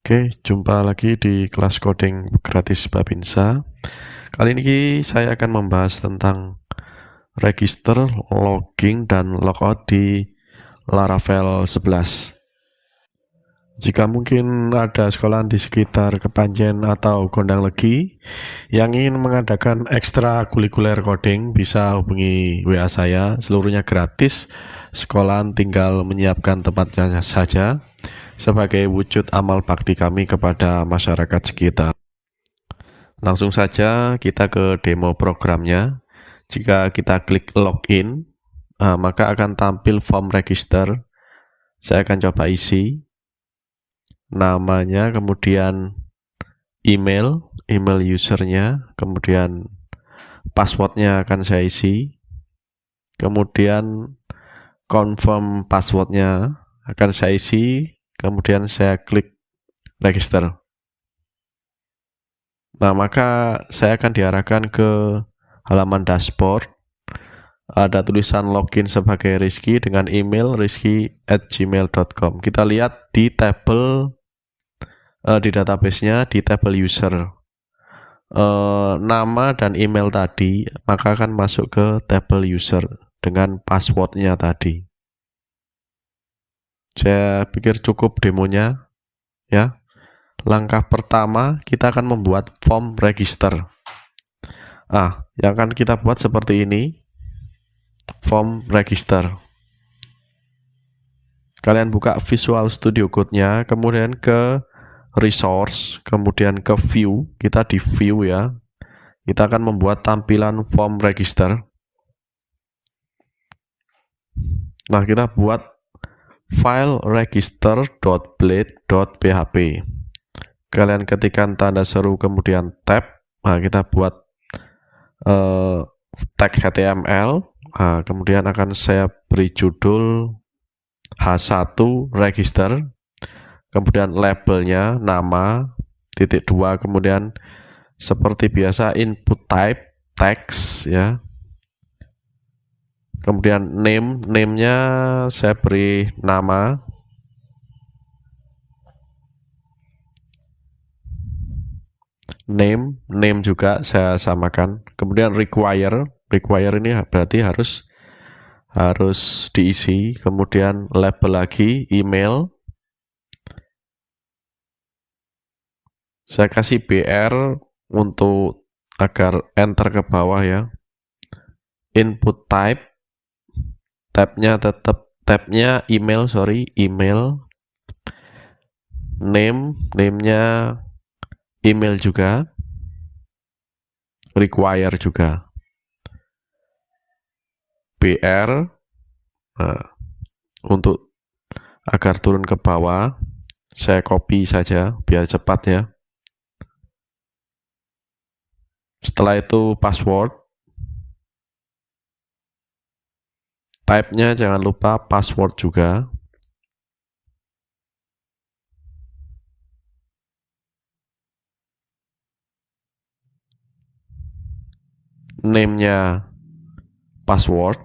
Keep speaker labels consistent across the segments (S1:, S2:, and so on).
S1: Oke, jumpa lagi di kelas coding gratis Babinsa. Kali ini saya akan membahas tentang register, logging, dan logout di Laravel 11. Jika mungkin ada sekolahan di sekitar Kepanjen atau Gondang Legi yang ingin mengadakan ekstra kulikuler coding, bisa hubungi WA saya, seluruhnya gratis. Sekolahan tinggal menyiapkan tempatnya saja sebagai wujud amal bakti kami kepada masyarakat sekitar. Langsung saja kita ke demo programnya. Jika kita klik login, maka akan tampil form register. Saya akan coba isi namanya, kemudian email usernya, kemudian passwordnya akan saya isi, kemudian confirm passwordnya akan saya isi, kemudian saya klik register. Nah, maka saya akan diarahkan ke halaman dashboard. Ada tulisan login sebagai Rizky dengan email rizky@gmail.com. Kita lihat di tabel di database-nya, di tabel user, nama dan email tadi, maka akan masuk ke tabel user dengan passwordnya tadi. Saya pikir cukup demonya ya. Langkah pertama, kita akan membuat form register. Yang akan kita buat seperti ini, form register. Kalian buka Visual Studio Code-nya, kemudian ke resource, kemudian ke view. Kita di view ya. Kita akan membuat tampilan form register. Nah, kita buat file register.blade.php. Kalian ketikkan tanda seru kemudian tab. Nah, kita buat tag HTML. Nah, kemudian akan saya beri judul H1 register, kemudian labelnya nama, .2, kemudian seperti biasa input type text ya, kemudian name-nya saya beri nama, name juga saya samakan, kemudian require ini berarti harus diisi, kemudian label lagi email, saya kasih BR untuk agar enter ke bawah ya. Input type, tabnya tetap tabnya email, name-nya email juga, require juga, BR. Nah, untuk agar turun ke bawah, saya copy saja biar cepat ya. Setelah itu password, type-nya jangan lupa password juga. Name-nya password,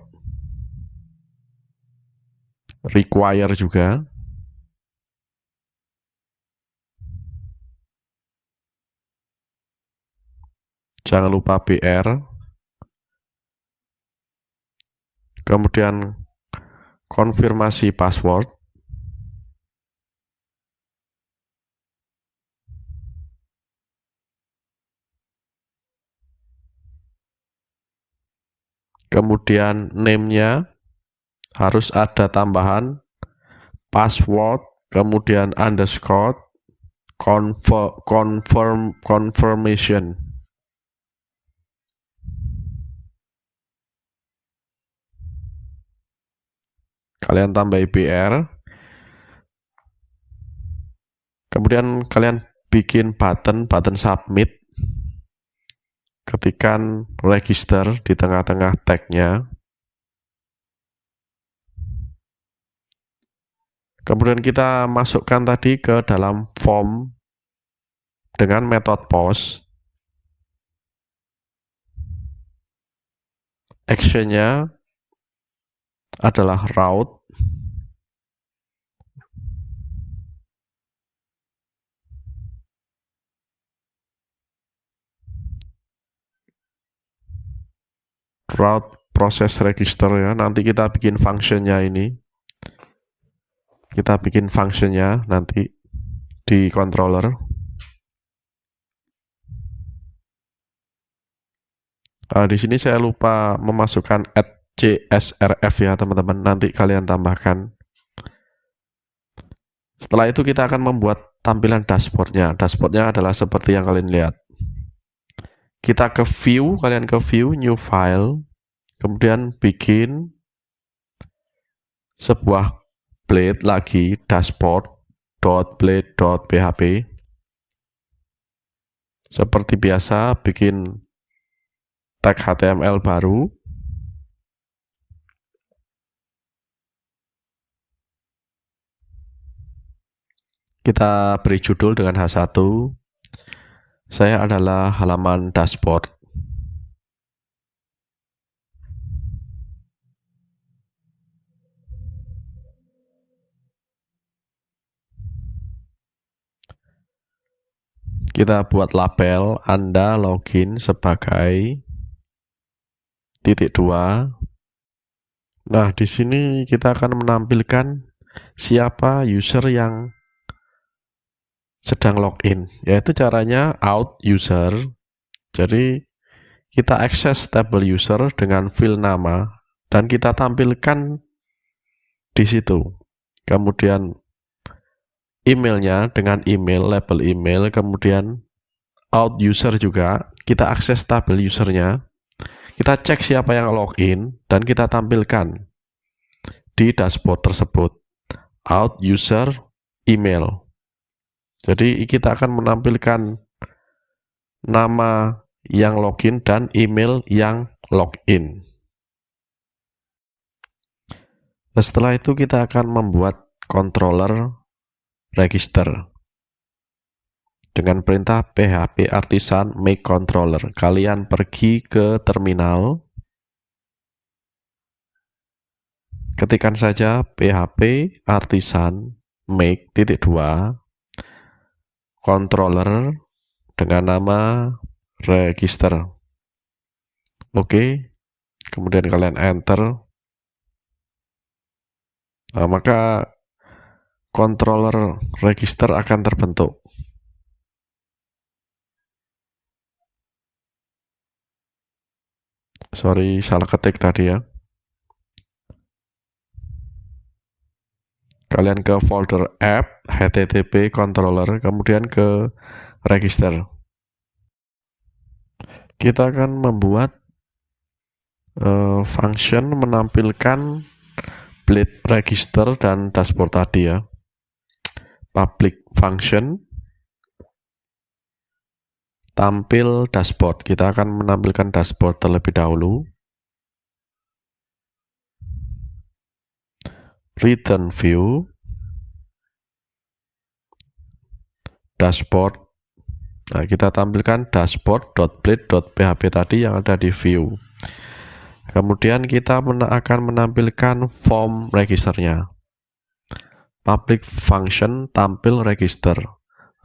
S1: require juga. Jangan lupa BR. Kemudian konfirmasi password. Kemudian name-nya harus ada tambahan password, kemudian underscore, confirmation. Kalian tambah BR. Kemudian kalian bikin button submit. Ketikkan register di tengah-tengah tag-nya. Kemudian kita masukkan tadi ke dalam form dengan metode post. Action-nya adalah route. route proses register ya. Nanti kita bikin functionnya ini. Kita bikin functionnya nanti di controller. Di sini saya lupa memasukkan add CSRF ya teman-teman. Nanti kalian tambahkan. Setelah itu kita akan membuat tampilan dashboardnya. Dashboardnya adalah seperti yang kalian lihat. Kita ke view, kalian ke view, new file, kemudian bikin sebuah blade lagi, dashboard.blade.php. Seperti biasa, bikin tag HTML baru. Kita beri judul dengan H1. Saya adalah halaman dashboard. Kita buat label Anda login sebagai .2. Nah, di sini kita akan menampilkan siapa user yang sedang login, yaitu caranya out user. Jadi kita akses tabel user dengan field nama dan kita tampilkan di situ. Kemudian emailnya dengan email, label email, kemudian out user juga, kita akses tabel usernya, kita cek siapa yang login, dan kita tampilkan di dashboard tersebut, out user email. Jadi kita akan menampilkan nama yang login dan email yang login. Nah, setelah itu kita akan membuat controller register dengan perintah php artisan make controller. Kalian pergi ke terminal, ketikkan saja php artisan make .2 controller dengan nama register. Oke, kemudian kalian enter. Nah, maka controller register akan terbentuk. Sorry, salah ketik tadi ya. Kalian ke folder app, http controller, kemudian ke register. Kita akan membuat function menampilkan blade register dan dashboard tadi ya. Public function tampil dashboard. Kita akan menampilkan dashboard terlebih dahulu. Return view dashboard. Nah, kita tampilkan dashboard.blade.php tadi yang ada di view. Kemudian kita akan menampilkan form registernya. Public function tampil register.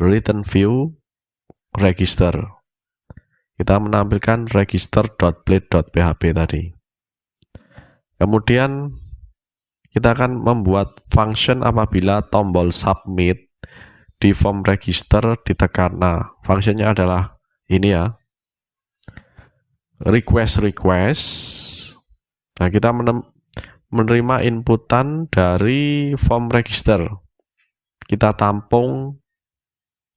S1: Return view register. Kita menampilkan register.blade.php tadi. Kemudian kita akan membuat function apabila tombol submit di form register ditekan. Nah, fungsinya adalah ini ya. Request. Nah, kita menerima inputan dari form register. Kita tampung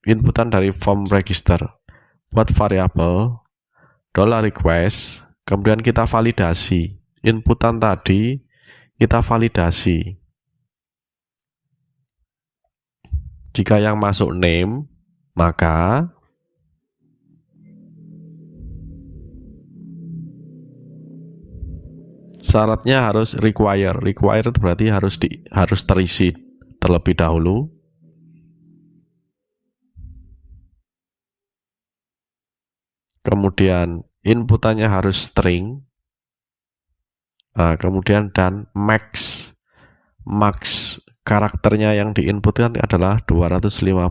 S1: inputan dari form register. Buat variabel $request, kemudian kita validasi. Inputan tadi kita validasi. Jika yang masuk name, maka syaratnya harus require. Require berarti harus terisi terlebih dahulu. Kemudian inputannya harus string. Nah, kemudian dan max karakternya yang diinputkan adalah 255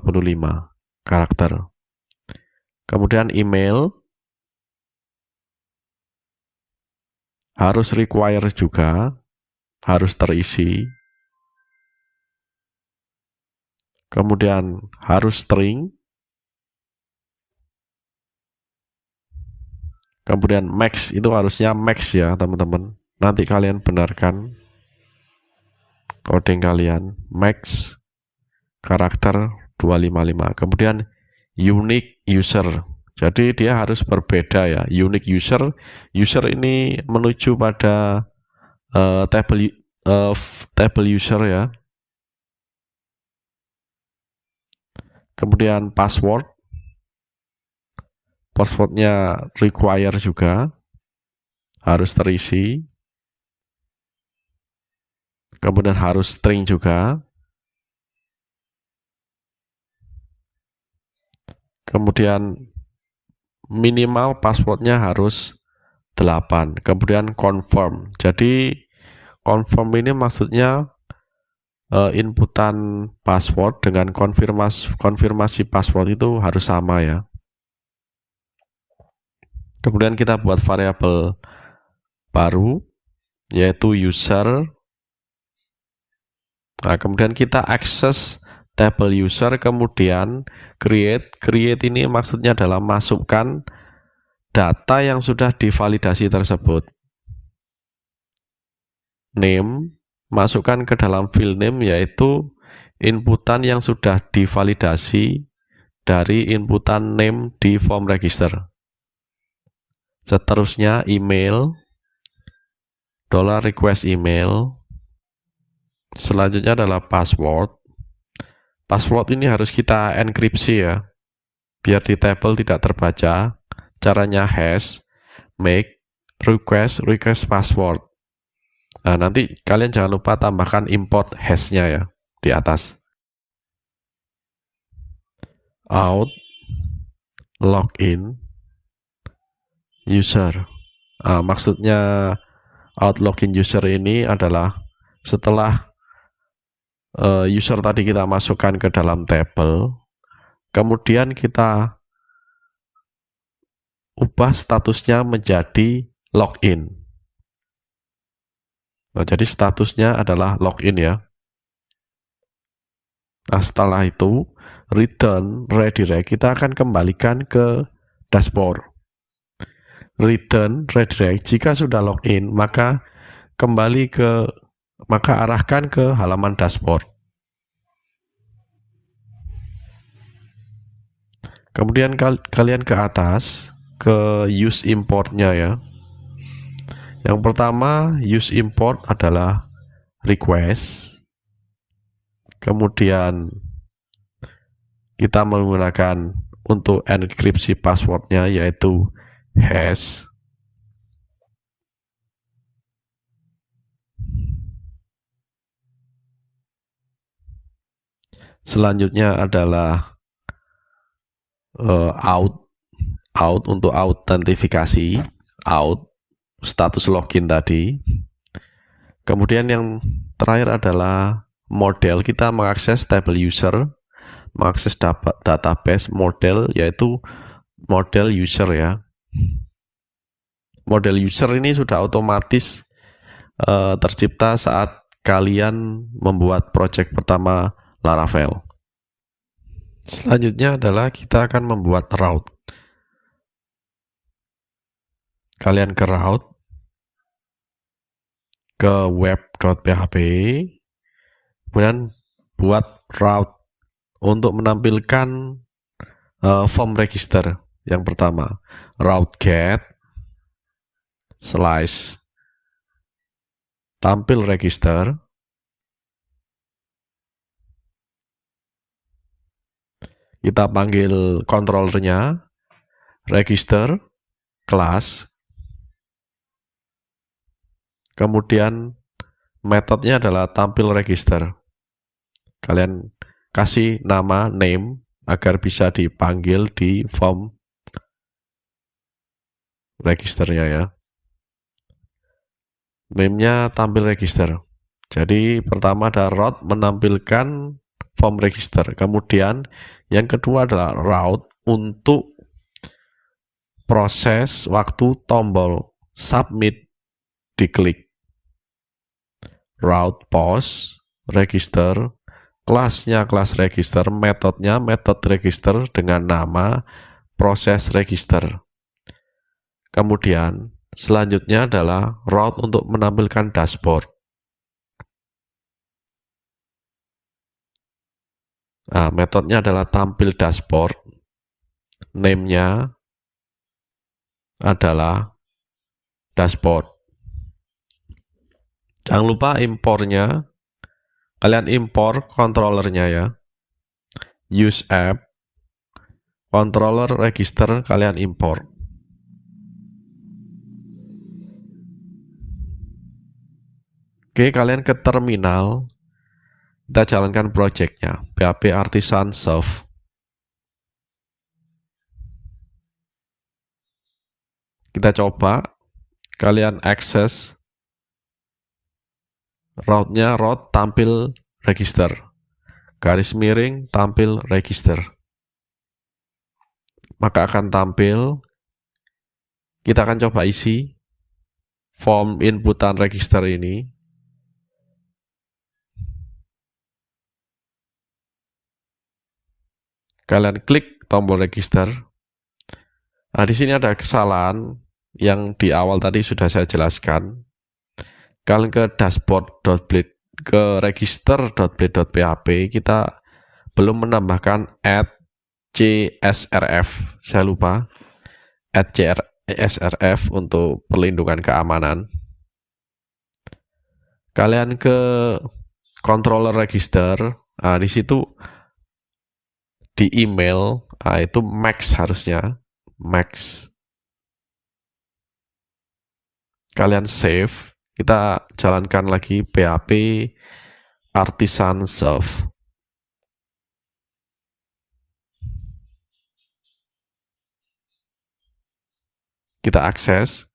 S1: karakter. Kemudian email harus require juga, harus terisi. Kemudian harus string. Kemudian max, itu harusnya max ya teman-teman. Nanti kalian benarkan coding kalian, max karakter 255. Kemudian unique user. Jadi dia harus berbeda ya. Unique user, user ini menuju pada table user ya. Kemudian password, passwordnya require juga, harus terisi. Kemudian harus string juga. Kemudian minimal passwordnya harus 8. Kemudian confirm. Jadi confirm ini maksudnya inputan password dengan konfirmasi password itu harus sama ya. Kemudian kita buat variabel baru yaitu user. Nah, kemudian kita akses table user, kemudian create ini maksudnya adalah masukkan data yang sudah divalidasi tersebut. Name, masukkan ke dalam field name yaitu inputan yang sudah divalidasi dari inputan name di form register. Seterusnya email, $request email. Selanjutnya adalah password. Password ini harus kita enkripsi ya, biar di table tidak terbaca. Caranya hash make request password. Nah, nanti kalian jangan lupa tambahkan import hashnya ya di atas. Out login user. Maksudnya out login user ini adalah setelah user tadi kita masukkan ke dalam table, kemudian kita ubah statusnya menjadi login. Nah, jadi statusnya adalah login ya. Nah, setelah itu return redirect, kita akan kembalikan ke dashboard. Return redirect, jika sudah login maka arahkan ke halaman dashboard. Kemudian kalian ke atas ke use importnya ya. Yang pertama use import adalah request. Kemudian kita menggunakan untuk enkripsi passwordnya yaitu hash. Selanjutnya adalah out untuk autentifikasi, status login tadi. Kemudian yang terakhir adalah model, kita mengakses table user, mengakses database model yaitu model user ya. Model user ini sudah otomatis tercipta saat kalian membuat project pertama Laravel. Selanjutnya adalah kita akan membuat route. Kalian ke route, ke web.php, kemudian buat route untuk menampilkan form register. Yang pertama, route get slice tampil register. Kita panggil controllernya register class. Kemudian metodenya adalah tampil register. Kalian kasih nama name agar bisa dipanggil di form registernya ya. Name-nya tampil register. Jadi pertama ada route menampilkan form register. Kemudian yang kedua adalah route untuk proses waktu tombol submit diklik. Route post, register, kelasnya kelas register, metodenya metode register dengan nama proses register. Kemudian selanjutnya adalah route untuk menampilkan dashboard. Nah, metodenya adalah tampil dashboard. Name-nya adalah dashboard. Jangan lupa impornya. Kalian impor controllernya ya. Use app, controller register kalian impor. Oke, kalian ke terminal. Kita jalankan projectnya. PHP Artisan Serve. Kita coba. Kalian akses. Route-nya route tampil register. Garis miring tampil register. Maka akan tampil. Kita akan coba isi form inputan register ini. Kalian klik tombol register. Nah, di sini ada kesalahan yang di awal tadi sudah saya jelaskan. Kalian ke dashboard.blade, ke register.blade.php, kita belum menambahkan add CSRF. Saya lupa add CSRF untuk perlindungan keamanan. Kalian ke controller register. Nah, di situ di email, itu max harusnya max. Kalian save. Kita jalankan lagi PHP Artisan Serve. Kita akses,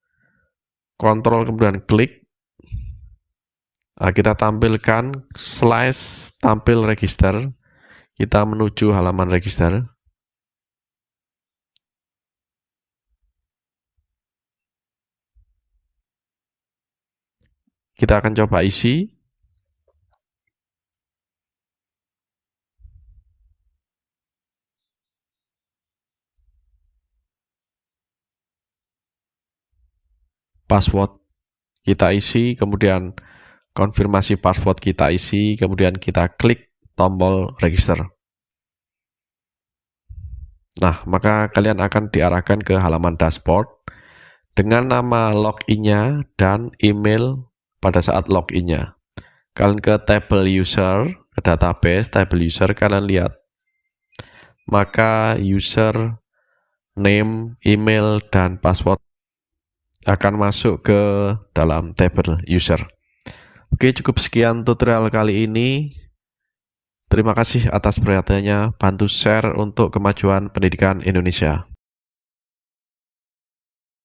S1: kontrol kemudian klik. Nah, kita tampilkan slash tampil register. Kita menuju halaman register. Kita akan coba isi. Password kita isi, kemudian konfirmasi password kita isi, kemudian kita klik tombol register. Nah, maka kalian akan diarahkan ke halaman dashboard dengan nama login-nya dan email pada saat login-nya. Kalian ke table user, ke database, table user, kalian lihat. Maka user, name, email, dan password akan masuk ke dalam table user. Oke, cukup sekian tutorial kali ini. Terima kasih atas perhatiannya. Bantu share untuk kemajuan pendidikan Indonesia.